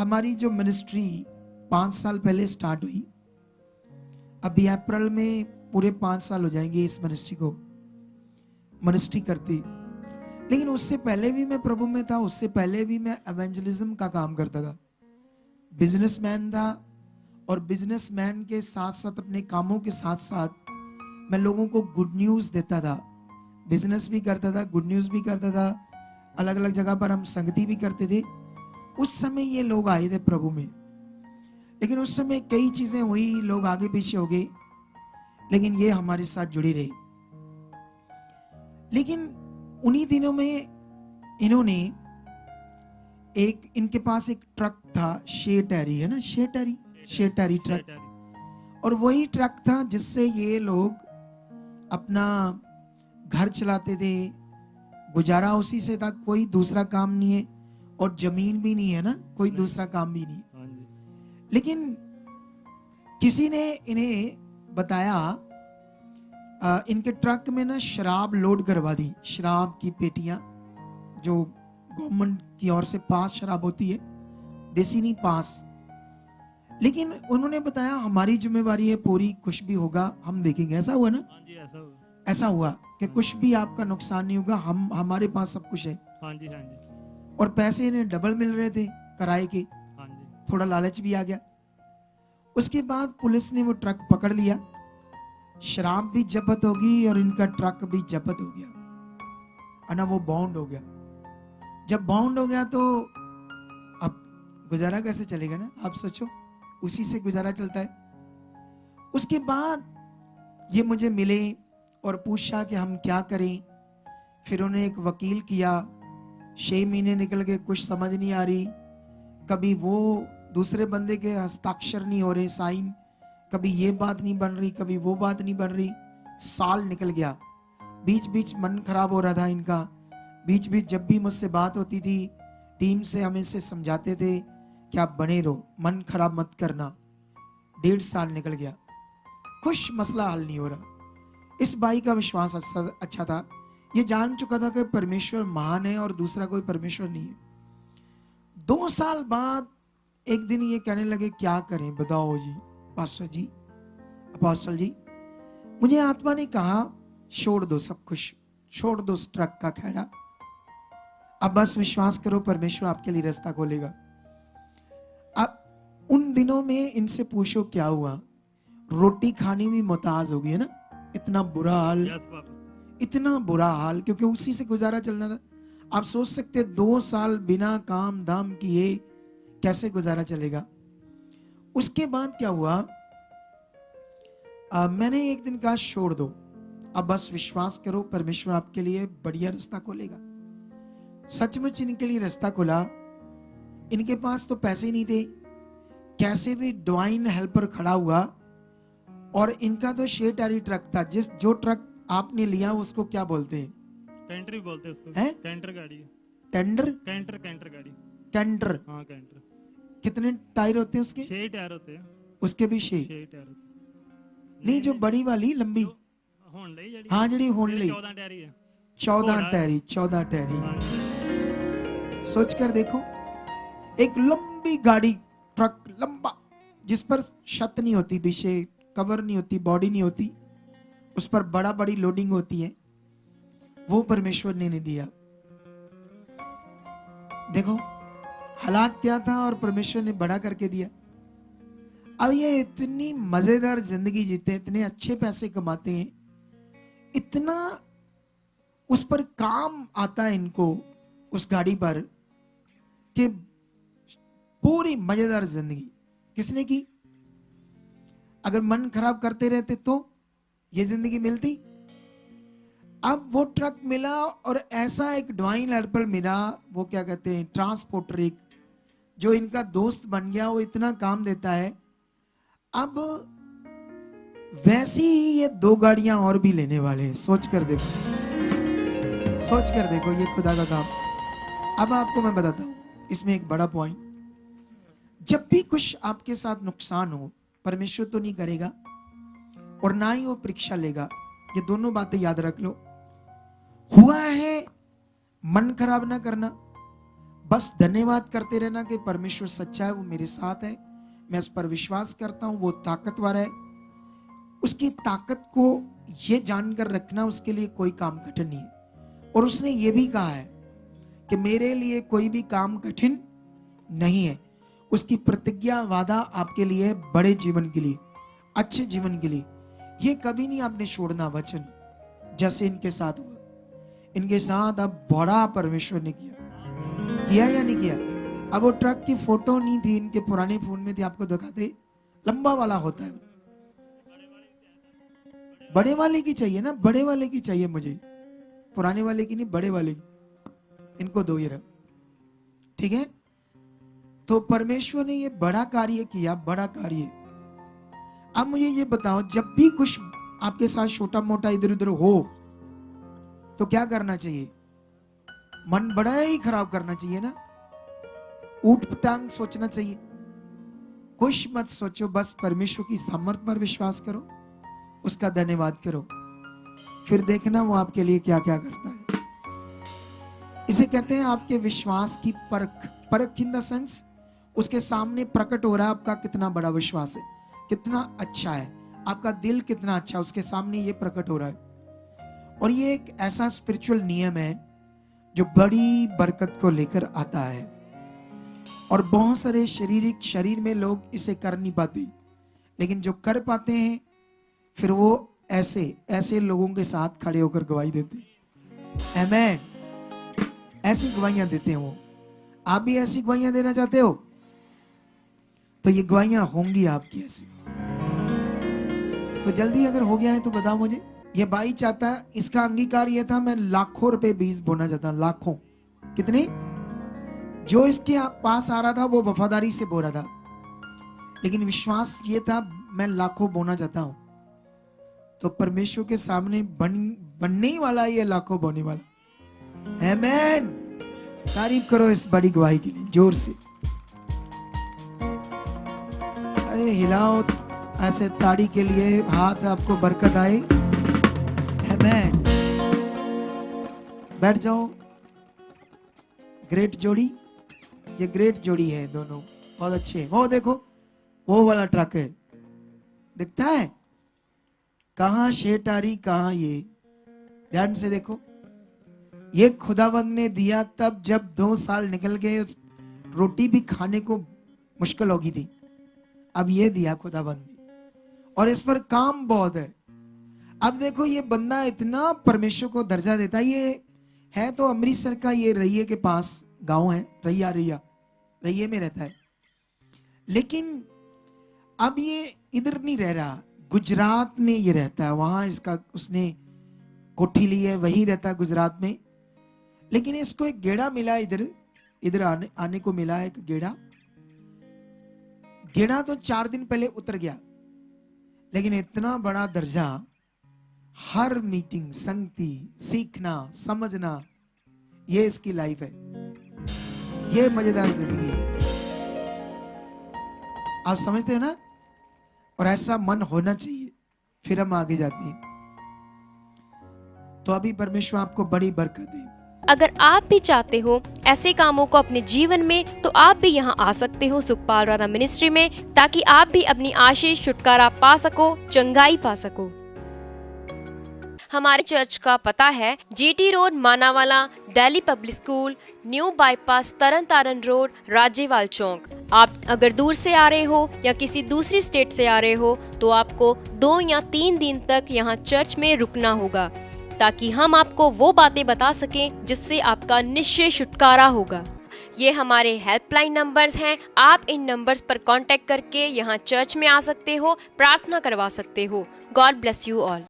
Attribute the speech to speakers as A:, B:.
A: हमारी जो मिनिस्ट्री 5 साल पहले स्टार्ट हुई, अभी अप्रैल में पूरे 5 साल हो जाएंगे इस मिनिस्ट्री को मिनिस्ट्री करती। लेकिन उससे पहले भी मैं प्रभु में था, उससे पहले भी मैं एवेंजलिज्म का काम करता था, बिजनेसमैन था। और बिजनेसमैन के साथ साथ अपने कामों के साथ साथ मैं लोगों को गुड न्यूज़ देता था, बिजनेस भी करता था, गुड न्यूज़ भी करता था, अलग अलग जगह पर हम संगति भी करते थे। उस समय ये लोग आए थे प्रभु में, लेकिन उस समय कई चीजें हुई, लोग आगे पीछे हो गए, लेकिन ये हमारे साथ जुड़ी रही। लेकिन उन्हीं दिनों में इन्होंने इनके पास एक ट्रक था, शेटैरी है ना, शेटैरी ट्रक। और वही ट्रक था जिससे ये लोग अपना घर चलाते थे, गुजारा उसी से था, कोई दूसरा काम नहीं है, और जमीन भी नहीं है ना, कोई दूसरा काम भी नहीं। लेकिन किसी ने इन्हें बताया, इनके ट्रक में ना शराब लोड करवा दी, शराब की पेटियां, जो गवर्नमेंट की ओर से पास शराब होती है, देसी नहीं पास। लेकिन उन्होंने बताया हमारी जिम्मेवारी है पूरी, कुछ भी होगा हम देखेंगे। ऐसा हुआ ना?
B: हाँ जी,
A: ऐसा हुआ कि कुछ भी आपका नुकसान नहीं होगा, हमारे पास सब कुछ है।
B: हाँ जी, हाँ जी।
A: और पैसे इन्हें डबल मिल रहे थे किराए के,
B: हाँ जी।
A: थोड़ा लालच भी आ गया। उसके बाद पुलिस ने वो ट्रक पकड़ लिया, शराब भी जब्त होगी और इनका ट्रक भी जब्त हो गया, है ना, वो बाउंड हो गया। जब बाउंड हो गया तो अब गुजारा कैसे चलेगा ना, आप सोचो, उसी से गुजारा चलता है। उसके बाद ये मुझे मिले और पूछा कि हम क्या करें। फिर उन्हें एक वकील किया, 6 महीने निकल गए, कुछ समझ नहीं आ रही, कभी वो दूसरे बंदे के हस्ताक्षर नहीं हो रहे, साइन, कभी ये बात नहीं बन रही, कभी वो बात नहीं बन रही। साल निकल गया, बीच बीच मन खराब हो रहा था इनका, बीच बीच जब भी मुझसे बात होती थी टीम से, हमें से समझाते थे कि आप बने रहो, मन खराब मत करना। 1.5 साल निकल गया, कुछ मसला हल नहीं हो रहा। इस भाई का विश्वास अच्छा था, ये जान चुका था कि परमेश्वर महान है और दूसरा कोई परमेश्वर नहीं है। 2 साल बाद एक दिन ये कहने लगे, क्या करें बताओ जी, पास्टर जी, अपोस्टल जी, मुझे आत्मा ने कहा छोड़ दो सब कुछ, छोड़ दो उस ट्रक का खेड़ा, अब बस विश्वास करो परमेश्वर आपके लिए रास्ता खोलेगा। अब उन दिनों में इनसे पूछो क्या हुआ, रोटी खाने में मोहताज हो गई है ना, इतना बुरा हाल, इतना बुरा हाल, क्योंकि उसी से गुजारा चलना था। आप सोच सकते 2 साल बिना काम धाम किए कैसे गुजारा चलेगा। उसके बाद क्या हुआ, मैंने एक दिन कहा छोड़ दो, अब बस विश्वास करो परमेश्वर आपके लिए बढ़िया रास्ता खोलेगा। सचमुच इनके लिए रास्ता खुला। इनके पास तो पैसे नहीं थे, कैसे भी डिवाइन हेल्पर खड़ा हुआ। और इनका तो शेटैरी ट्रक था, जो ट्रक आपने लिया उसको क्या बोलते हैं?
B: कैंटर भी बोलते हैं उसको। कैंटर गाड़ी है।
A: टेंडर?
B: कैंटर गाड़ी।
A: कैंटर?
B: हाँ कैंटर।
A: कितने टायर होते हैं उसके?
B: 6 टायर होते हैं।
A: उसके भी 6
B: टायर होते हैं।
A: नहीं, जो बड़ी वाली लंबी, हाँ जी होंडली,
B: 14 टायर है।
A: 14 टायरी। सोच कर देखो, एक लंबी गाड़ी, ट्रक लंबा, जिस पर छत नहीं होती, पीछे कवर नहीं होती, बॉडी नहीं होती, उस पर बड़ा बड़ी लोडिंग होती है, वो परमेश्वर ने नहीं दिया। देखो हालात क्या था और परमेश्वर ने बड़ा करके दिया। अब ये इतनी मजेदार जिंदगी जीते हैं, इतने अच्छे पैसे कमाते हैं, इतना उस पर काम आता है इनको, उस गाड़ी पर, कि पूरी मजेदार जिंदगी किसने की? अगर मन खराब करते रहते तो ये जिंदगी मिलती? अब वो ट्रक मिला और ऐसा एक डिवाइन हेल्पर मिला, वो क्या कहते हैं, ट्रांसपोर्टर, एक जो इनका दोस्त बन गया, वो इतना काम देता है। अब वैसी ही ये 2 गाड़ियां और भी लेने वाले हैं। सोच कर देखो, सोच कर देखो, ये खुदा का काम। अब आपको मैं बताता हूं इसमें एक बड़ा पॉइंट, जब भी कुछ आपके साथ नुकसान हो, परमेश्वर तो नहीं करेगा और ना ही वो परीक्षा लेगा। ये दोनों बातें याद रख लो। हुआ है, मन खराब ना करना, बस धन्यवाद करते रहना कि परमेश्वर सच्चा है, वो मेरे साथ है, मैं उस पर विश्वास करता हूँ, वो ताकतवर है। उसकी ताकत को ये जानकर रखना उसके लिए कोई काम कठिन नहीं है। और उसने ये भी कहा है कि मेरे लिए कोई भी काम कठिन नहीं है। उसकी प्रतिज्ञा वादा आपके लिए बड़े जीवन के लिए, अच्छे जीवन के लिए, ये कभी नहीं आपने छोड़ना वचन, जैसे इनके साथ हुआ। इनके साथ अब बड़ा परमेश्वर ने किया या नहीं किया। अब वो ट्रक की फोटो नहीं थी, इनके पुराने फोन में थी, आपको दिखाते, लंबा वाला होता है, बड़े वाले की चाहिए ना, बड़े वाले की चाहिए मुझे, पुराने वाले की नहीं, बड़े वाले की। इनको दो ये रख, ठीक है। तो परमेश्वर ने ये बड़ा कार्य किया, बड़ा कार्य। अब मुझे ये बताओ, जब भी कुछ आपके साथ छोटा मोटा इधर उधर हो तो क्या करना चाहिए? मन बड़ा ही खराब करना चाहिए ना, ऊट पटांग सोचना चाहिए। कुछ मत सोचो, बस परमेश्वर की सामर्थ्य पर विश्वास करो, उसका धन्यवाद करो, फिर देखना वो आपके लिए क्या क्या करता है। इसे कहते हैं आपके विश्वास की परख। परख इन द सेंस, उसके सामने प्रकट हो रहा है आपका कितना बड़ा विश्वास है, कितना अच्छा है, आपका दिल कितना अच्छा है, उसके सामने ये प्रकट हो रहा है। और ये एक ऐसा स्पिरिचुअल नियम है जो बड़ी बरकत को लेकर आता है। और बहुत सारे शरीर में लोग इसे कर नहीं पाते, लेकिन जो कर पाते हैं फिर वो ऐसे लोगों के साथ खड़े होकर गवाही देते हैं। आमीन। ऐसी गवाहियां देते हैं वो। आप भी ऐसी गवाहियां देना चाहते हो तो ये गवाहियां होंगी आपकी ऐसी। तो जल्दी अगर हो गया है तो बताओ मुझे। ये भाई चाहता है, इसका अंगीकार ये था, मैं लाखों रुपए बीज बोना चाहता, लाखों। कितने? जो इसके पास आ रहा था वो वफादारी से बो रहा था, लेकिन विश्वास ये था मैं लाखों बोना चाहता हूं। तो परमेश्वर के सामने बनने ही वाला, ये लाखों बोने वाला। आमीन। तारीफ करो इस बड़ी गवाही के लिए जोर से। अरे हिलाओ ऐसे ताड़ी के लिए हाथ, आपको बरकत आए। आमीन। बैठ जाओ। ग्रेट जोड़ी, ये ग्रेट जोड़ी है, दोनों बहुत अच्छे। वो देखो, वो वाला ट्रक है, दिखता है कहां शेटारी, कहां ये, ध्यान से देखो। ये खुदावंद ने दिया तब जब 2 साल निकल गए, रोटी भी खाने को मुश्किल होगी थी। अब ये दिया खुदावंद ने, और इस पर काम बहुत है। अब देखो ये बंदा इतना परमेश्वर को दर्जा देता है। ये है तो अमृतसर का, ये रैये के पास गांव है, रैये में रहता है, लेकिन अब ये इधर नहीं रह रहा, गुजरात में ये रहता है। वहां इसका उसने कोठी ली है, वही रहता है गुजरात में। लेकिन इसको एक गेड़ा मिला, इधर आने को मिला है एक गेड़ा तो 4 दिन पहले उतर गया, लेकिन इतना बड़ा दर्जा, हर मीटिंग, संगति, सीखना, समझना, ये इसकी लाइफ है। ये मजेदार जिंदगी है, आप समझते हो ना। और ऐसा मन होना चाहिए, फिर हम आगे जाते हैं। तो अभी परमेश्वर आपको बड़ी बरकत दे।
C: अगर आप भी चाहते हो ऐसे कामों को अपने जीवन में, तो आप भी यहाँ आ सकते हो सुखपाल राणा मिनिस्ट्री में, ताकि आप भी अपनी आशीष, छुटकारा पा सको, चंगाई पा सको। हमारे चर्च का पता है GT road, Manawala, Delhi public school, new bypass, Tarn Taran road, Rajewal Chowk. आप अगर दूर से आ रहे हो या किसी दूसरी स्टेट से आ रहे हो तो आपको 2 या 3 दिन तक यहाँ चर्च में रुकना होगा, ताकि हम आपको वो बातें बता सकें जिससे आपका निश्चय छुटकारा होगा। ये हमारे हेल्पलाइन नंबर्स हैं। आप इन नंबर्स पर कांटेक्ट करके यहाँ चर्च में आ सकते हो, प्रार्थना करवा सकते हो। God bless you all.